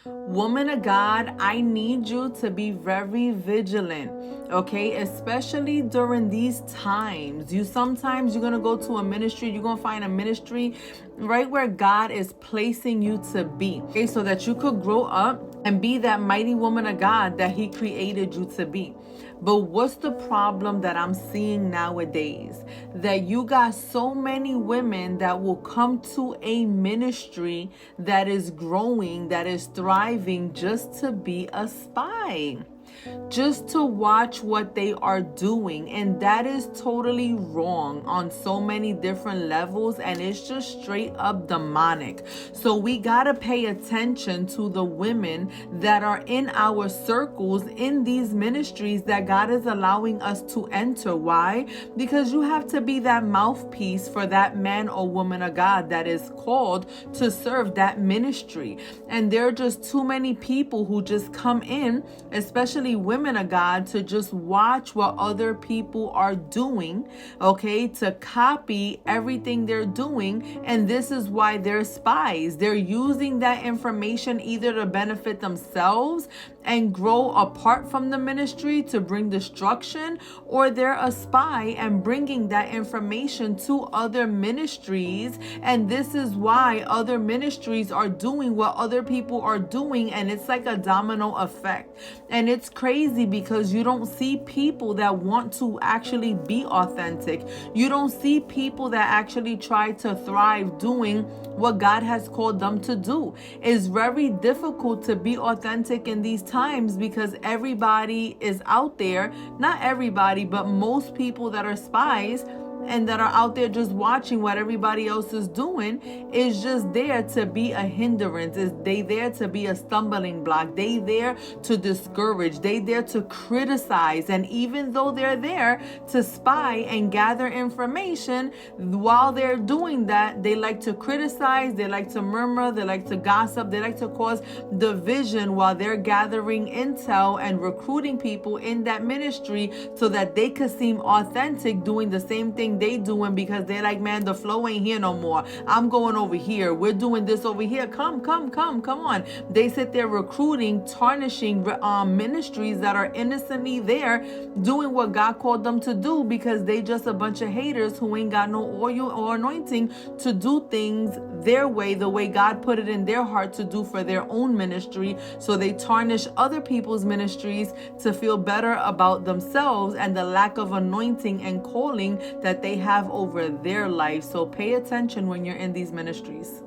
Woman of God, I need you to be very vigilant, okay? Especially during these times. Sometimes you're going to go to a ministry, you're going to find a ministry right where God is placing you to be, okay? So that you could grow up and be that mighty woman of God that He created you to be. But what's the problem that I'm seeing nowadays? That you got so many women that will come to a ministry that is growing, that is thriving, just to be a spy, just to watch what they are doing. And that is totally wrong on so many different levels, and it's just straight up demonic. So we gotta pay attention to the women that are in our circles in these ministries that God is allowing us to enter. Why? Because you have to be that mouthpiece for that man or woman of God that is called to serve that ministry. And there are just too many people who just come in, especially women of God, to just watch what other people are doing, okay, to copy everything they're doing. And this is why they're spies. They're using that information either to benefit themselves and grow apart from the ministry to bring destruction, or they're a spy and bringing that information to other ministries. And this is why other ministries are doing what other people are doing, and it's like a domino effect. And it's crazy because you don't see people that want to actually be authentic. You don't see people that actually try to thrive doing what God has called them to do. It's very difficult to be authentic in these times because everybody is out there. Not everybody, but most people that are spies and that are out there just watching what everybody else is doing is just there to be a hindrance. Is they there to be a stumbling block? They there to discourage. They there to criticize. And even though they're there to spy and gather information, while they're doing that, they like to criticize, they like to murmur, they like to gossip, they like to cause division while they're gathering intel and recruiting people in that ministry so that they could seem authentic doing the same thing they doing, because they're like, man, the flow ain't here no more. I'm going over here. We're doing this over here. Come on. They sit there recruiting, tarnishing ministries that are innocently there doing what God called them to do, because they just a bunch of haters who ain't got no oil or anointing to do things their way, the way God put it in their heart to do for their own ministry. So they tarnish other people's ministries to feel better about themselves and the lack of anointing and calling that they have over their life. So pay attention when you're in these ministries.